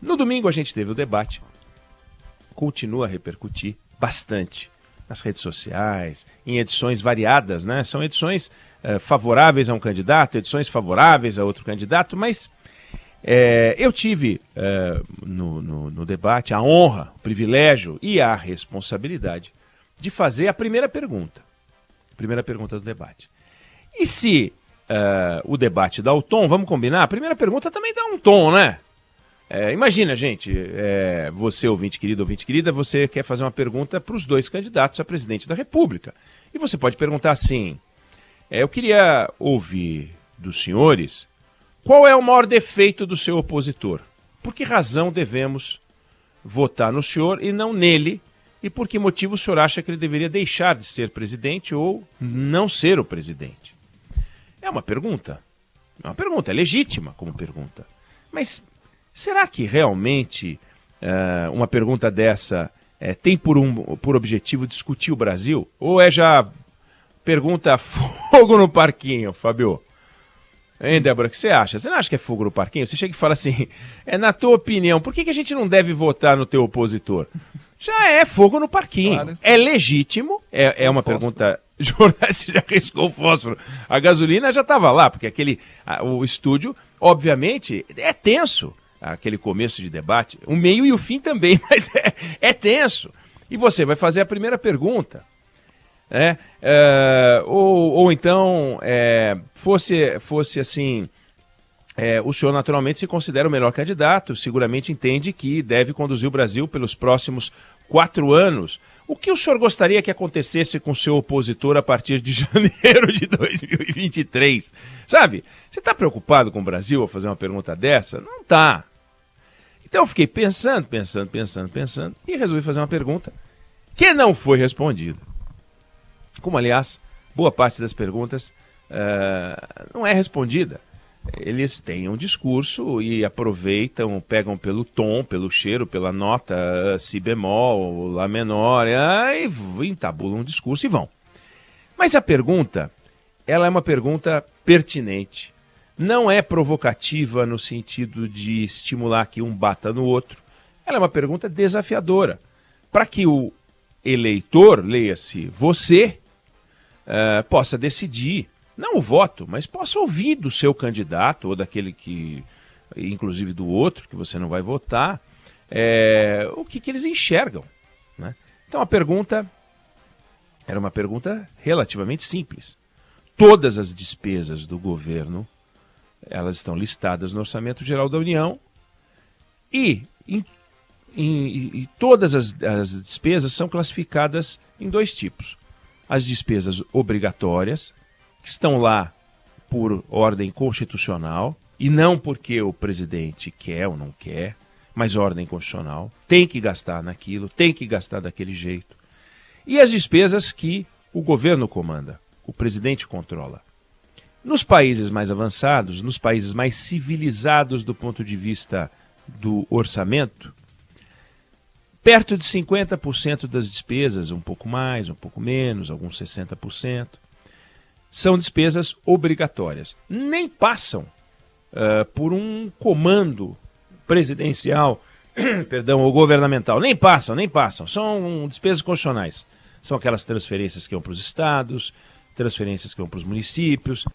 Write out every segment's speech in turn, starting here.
No domingo a gente teve o debate, continua a repercutir bastante nas redes sociais, em edições variadas, né? São edições favoráveis a um candidato, edições favoráveis a outro candidato, mas eu tive no debate a honra, o privilégio e a responsabilidade de fazer a primeira pergunta do debate. E se o debate dá o tom, vamos combinar? A primeira pergunta também dá um tom, né? Imagina, gente, você, ouvinte querida, você quer fazer uma pergunta para os dois candidatos a presidente da República. E você pode perguntar assim, eu queria ouvir dos senhores qual é o maior defeito do seu opositor. Por que razão devemos votar no senhor e não nele? E por que motivo o senhor acha que ele deveria deixar de ser presidente ou não ser o presidente? É uma pergunta, é legítima como pergunta. Mas será que realmente uma pergunta dessa tem por objetivo discutir o Brasil? Ou é já pergunta fogo no parquinho, Fábio? Hein, Débora, o que você acha? Você não acha que é fogo no parquinho? Você chega e fala assim, na tua opinião, por que a gente não deve votar no teu opositor? Já é fogo no parquinho. Claro, é legítimo, é uma pergunta... Jornalista já riscou o fósforo. A gasolina já estava lá, porque o estúdio, obviamente, é tenso. Aquele começo de debate, o meio e o fim também, mas é tenso. E você vai fazer a primeira pergunta. Ou então, fosse assim, o senhor naturalmente se considera o melhor candidato, seguramente entende que deve conduzir o Brasil pelos próximos 4 anos. O que o senhor gostaria que acontecesse com o seu opositor a partir de janeiro de 2023? Sabe, você está preocupado com o Brasil ao fazer uma pergunta dessa? Não está. Então eu fiquei pensando e resolvi fazer uma pergunta que não foi respondida. Como, aliás, boa parte das perguntas não é respondida. Eles têm um discurso e aproveitam, pegam pelo tom, pelo cheiro, pela nota si bemol, lá menor, e entabulam um discurso e vão. Mas a pergunta, ela é uma pergunta pertinente. Não é provocativa no sentido de estimular que um bata no outro. Ela é uma pergunta desafiadora. Para que o eleitor, leia-se você, possa decidir, não o voto, mas possa ouvir do seu candidato ou daquele que, inclusive do outro, que você não vai votar, o que eles enxergam, né? Então a pergunta era uma pergunta relativamente simples. Todas as despesas do governo, elas estão listadas no Orçamento Geral da União e todas as despesas são classificadas em 2 tipos. As despesas obrigatórias, que estão lá por ordem constitucional, e não porque o presidente quer ou não quer, mas ordem constitucional, tem que gastar naquilo, tem que gastar daquele jeito. E as despesas que o governo comanda, o presidente controla. Nos países mais avançados, nos países mais civilizados do ponto de vista do orçamento, perto de 50% das despesas, um pouco mais, um pouco menos, alguns 60%, são despesas obrigatórias. Nem passam por um comando presidencial, ou governamental. Nem passam. São despesas constitucionais. São aquelas transferências que vão para os estados, transferências que vão para os municípios,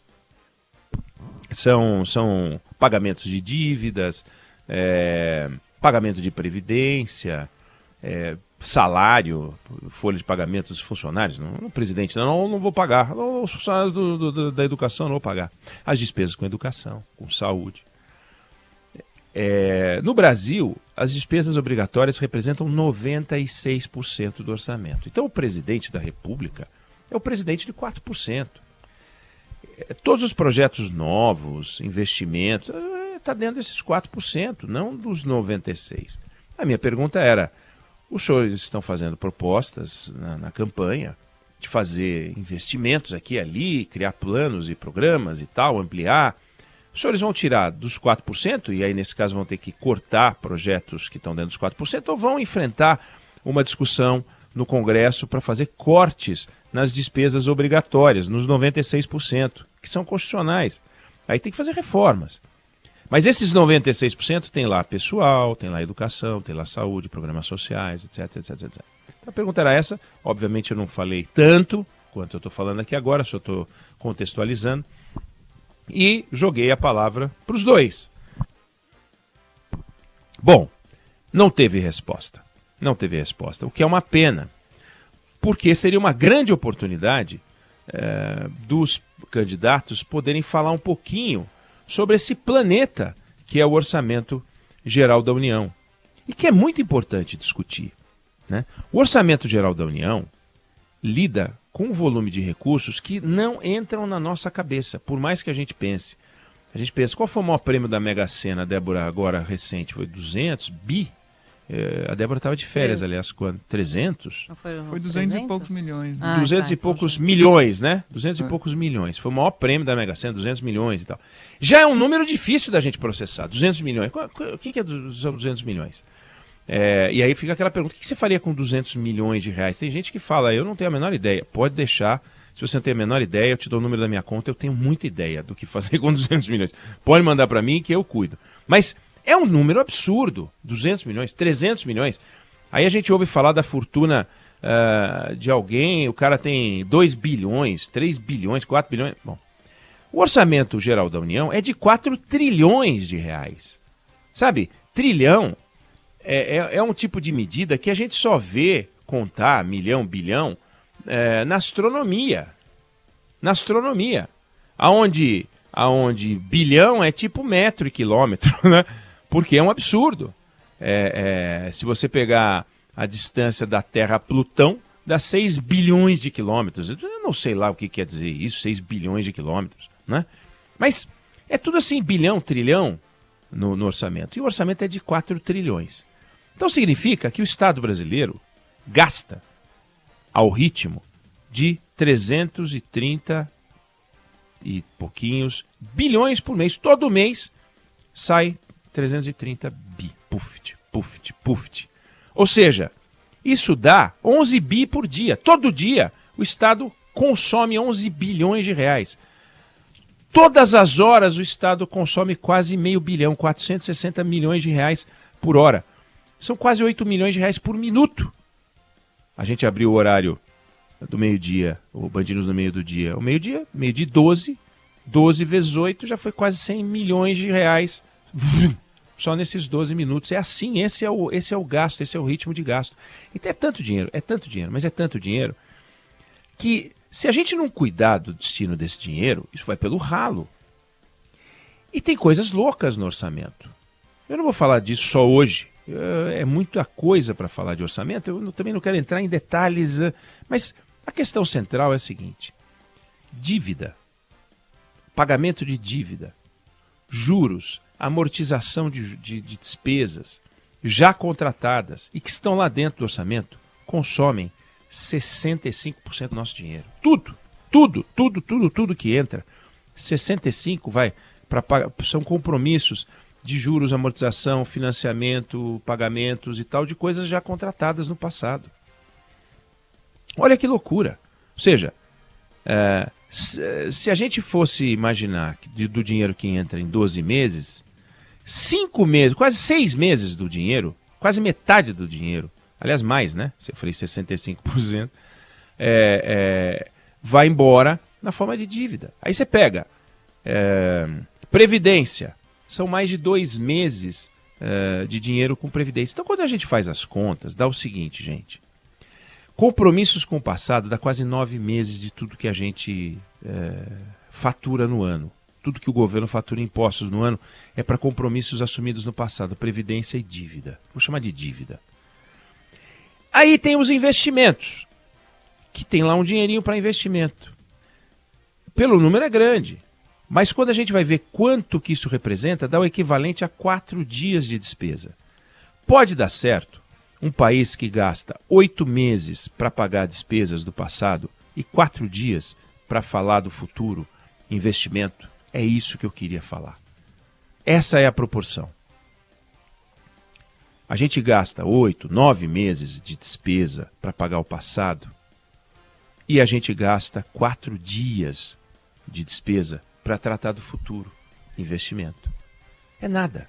são pagamentos de dívidas, pagamento de previdência, salário, folha de pagamento dos funcionários. O presidente, não vou pagar. Os funcionários da educação não vou pagar. As despesas com educação, com saúde. No Brasil, as despesas obrigatórias representam 96% do orçamento. Então, o presidente da República é o presidente de 4%. Todos os projetos novos, investimentos, está dentro desses 4%, não dos 96%. A minha pergunta era, os senhores estão fazendo propostas na campanha de fazer investimentos aqui e ali, criar planos e programas e tal, ampliar. Os senhores vão tirar dos 4%, e aí nesse caso vão ter que cortar projetos que estão dentro dos 4%, ou vão enfrentar uma discussão no Congresso para fazer cortes nas despesas obrigatórias, nos 96%, que são constitucionais. Aí tem que fazer reformas. Mas esses 96% tem lá pessoal, tem lá educação, tem lá saúde, programas sociais, etc, etc, etc. Então a pergunta era essa. Obviamente eu não falei tanto quanto eu estou falando aqui agora, só estou contextualizando. E joguei a palavra para os dois. Bom, não teve resposta. Não teve resposta, o que é uma pena. Porque seria uma grande oportunidade dos candidatos poderem falar um pouquinho sobre esse planeta que é o Orçamento Geral da União. E que é muito importante discutir, né? O Orçamento Geral da União lida com um volume de recursos que não entram na nossa cabeça, por mais que a gente pense. A gente pensa, qual foi o maior prêmio da Mega Sena, Débora, agora recente? Foi 200 bi? A Débora estava de férias, aliás, quando? 300? Foi 200 300? e poucos milhões. 200 e poucos milhões, né? 200 e poucos milhões. Foi o maior prêmio da Mega Sena, 200 milhões e tal. Já é um número difícil da gente processar, 200 milhões. O que são 200 milhões? E aí fica aquela pergunta, o que você faria com 200 milhões de reais? Tem gente que fala, eu não tenho a menor ideia. Pode deixar, se você não tem a menor ideia, eu te dou o número da minha conta, eu tenho muita ideia do que fazer com 200 milhões. Pode mandar para mim que eu cuido. Mas é um número absurdo, 200 milhões, 300 milhões. Aí a gente ouve falar da fortuna de alguém, o cara tem 2 bilhões, 3 bilhões, 4 bilhões. Bom, o Orçamento Geral da União é de 4 trilhões de reais. Sabe, trilhão é um tipo de medida que a gente só vê contar milhão, bilhão, na astronomia. Na astronomia. Aonde bilhão é tipo metro e quilômetro, né? Porque é um absurdo. Se você pegar a distância da Terra a Plutão, dá 6 bilhões de quilômetros. Eu não sei lá o que quer dizer isso, 6 bilhões de quilômetros, né? Mas é tudo assim, bilhão, trilhão no orçamento. E o orçamento é de 4 trilhões. Então significa que o Estado brasileiro gasta ao ritmo de 330 e pouquinhos bilhões por mês. Todo mês sai 330 bi. Puft, puft, puft. Ou seja, isso dá 11 bi por dia. Todo dia o Estado consome 11 bilhões de reais. Todas as horas o Estado consome quase meio bilhão, 460 milhões de reais por hora. São quase 8 milhões de reais por minuto. A gente abriu o horário do meio-dia, o Band News no meio do dia. O meio-dia 12 vezes 8 já foi quase 100 milhões de reais. Só nesses 12 minutos. É assim, esse é o gasto, esse é o ritmo de gasto. Então é tanto dinheiro, mas é tanto dinheiro que se a gente não cuidar do destino desse dinheiro, isso vai pelo ralo. E tem coisas loucas no orçamento. Eu não vou falar disso só hoje. É muita coisa para falar de orçamento. Eu também não quero entrar em detalhes, mas a questão central é a seguinte: dívida, pagamento de dívida, juros, amortização de despesas já contratadas e que estão lá dentro do orçamento consomem 65% do nosso dinheiro. Tudo que entra, 65% vai para pagar, são compromissos de juros, amortização, financiamento, pagamentos e tal, de coisas já contratadas no passado. Olha que loucura. Ou seja, se a gente fosse imaginar do dinheiro que entra em 12 meses, 5 meses, quase 6 meses do dinheiro, quase metade do dinheiro, aliás mais, né? Se eu falei 65%, vai embora na forma de dívida. Aí você pega Previdência. São mais de 2 meses de dinheiro com Previdência. Então, quando a gente faz as contas, dá o seguinte, gente. Compromissos com o passado dá quase 9 meses de tudo que a gente fatura no ano. Tudo que o governo fatura em impostos no ano é para compromissos assumidos no passado, Previdência e dívida. Vou chamar de dívida. Aí tem os investimentos, que tem lá um dinheirinho para investimento. Pelo número é grande. Mas quando a gente vai ver quanto que isso representa, dá o equivalente a 4 dias de despesa. Pode dar certo um país que gasta 8 meses para pagar despesas do passado e 4 dias para falar do futuro, investimento. É isso que eu queria falar. Essa é a proporção. A gente gasta 8, 9 meses de despesa para pagar o passado e a gente gasta 4 dias de despesa para tratar do futuro, investimento. É nada.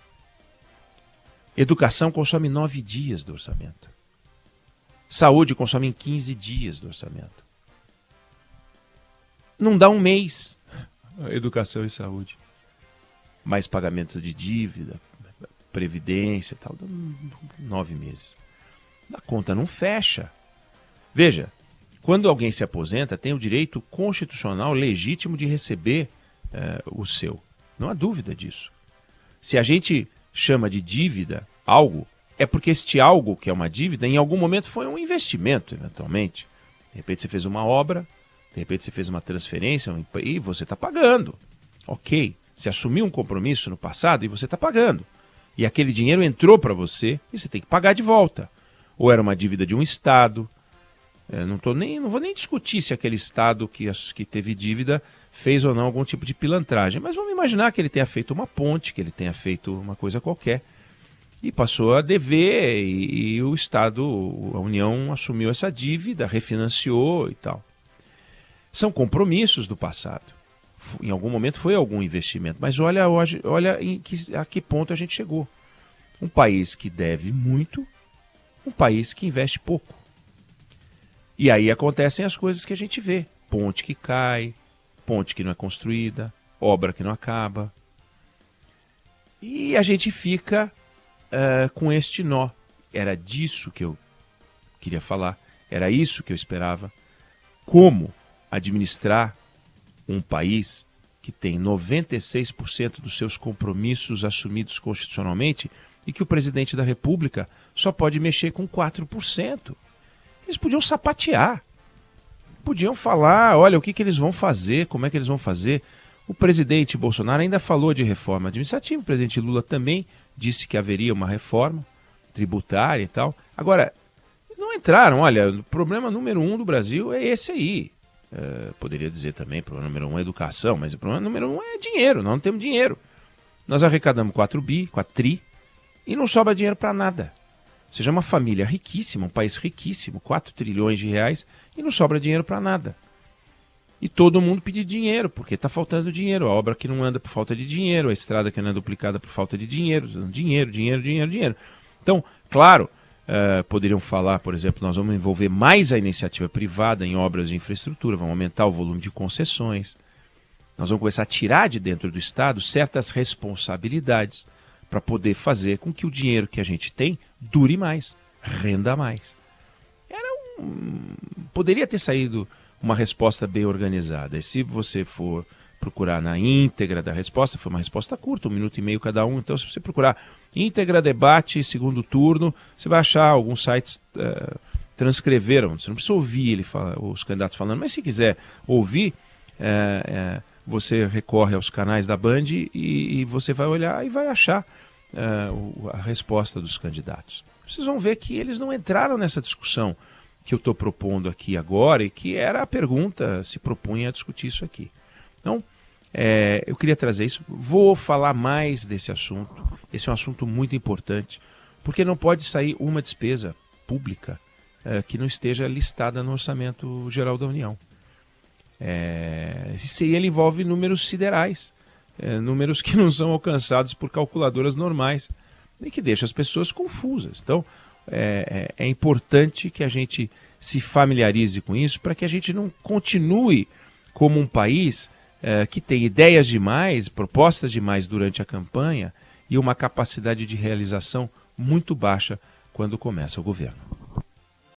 Educação consome 9 dias do orçamento. Saúde consome em 15 dias do orçamento. Não dá um mês. Educação e saúde. Mais pagamento de dívida, previdência e tal, 9 meses. A conta não fecha. Veja, quando alguém se aposenta, tem o direito constitucional legítimo de receber o seu. Não há dúvida disso. Se a gente chama de dívida algo, é porque este algo que é uma dívida, em algum momento foi um investimento, eventualmente. De repente você fez uma obra, de repente você fez uma transferência e você está pagando. Ok, você assumiu um compromisso no passado e você está pagando. E aquele dinheiro entrou para você e você tem que pagar de volta. Ou era uma dívida de um Estado. Não vou nem discutir se aquele Estado que teve dívida fez ou não algum tipo de pilantragem. Mas vamos imaginar que ele tenha feito uma ponte, que ele tenha feito uma coisa qualquer. E passou a dever e o Estado, a União, assumiu essa dívida, refinanciou e tal. São compromissos do passado. Em algum momento foi algum investimento. Mas olha hoje, a que ponto a gente chegou. Um país que deve muito, um país que investe pouco. E aí acontecem as coisas que a gente vê. Ponte que cai, ponte que não é construída, obra que não acaba. E a gente fica com este nó. Era disso que eu queria falar, era isso que eu esperava. Como administrar um país que tem 96% dos seus compromissos assumidos constitucionalmente e que o presidente da República só pode mexer com 4%. Eles podiam sapatear, podiam falar, olha, o que eles vão fazer, como é que eles vão fazer. O presidente Bolsonaro ainda falou de reforma administrativa, o presidente Lula também disse que haveria uma reforma tributária e tal. Agora, não entraram, olha, o problema número 1 do Brasil é esse aí. Poderia dizer também, o problema número 1 é educação, mas o problema número 1 é dinheiro, nós não temos dinheiro. Nós arrecadamos 4 tri, e não sobra dinheiro para nada. Ou seja, uma família riquíssima, um país riquíssimo, 4 trilhões de reais, e não sobra dinheiro para nada. E todo mundo pede dinheiro, porque está faltando dinheiro. A obra que não anda por falta de dinheiro, a estrada que não é duplicada por falta de dinheiro. Dinheiro. Então, claro, poderiam falar, por exemplo, nós vamos envolver mais a iniciativa privada em obras de infraestrutura, vamos aumentar o volume de concessões. Nós vamos começar a tirar de dentro do Estado certas responsabilidades para poder fazer com que o dinheiro que a gente tem dure mais, renda mais. Poderia ter saído uma resposta bem organizada. E se você for procurar na íntegra da resposta, foi uma resposta curta, 1 minuto e meio cada um. Então, se você procurar íntegra, debate, segundo turno, você vai achar alguns sites transcreveram. Você não precisa ouvir os candidatos falando, mas se quiser ouvir, você recorre aos canais da Band e você vai olhar e vai achar a resposta dos candidatos. Vocês vão ver que eles não entraram nessa discussão que eu estou propondo aqui agora e que era a pergunta, se propunha a discutir isso aqui. Então, eu queria trazer isso. Vou falar mais desse assunto. Esse é um assunto muito importante, porque não pode sair uma despesa pública que não esteja listada no Orçamento Geral da União. Ele envolve números siderais, números que não são alcançados por calculadoras normais e que deixa as pessoas confusas. Então, é importante que a gente se familiarize com isso para que a gente não continue como um país que tem ideias demais, propostas demais durante a campanha e uma capacidade de realização muito baixa quando começa o governo.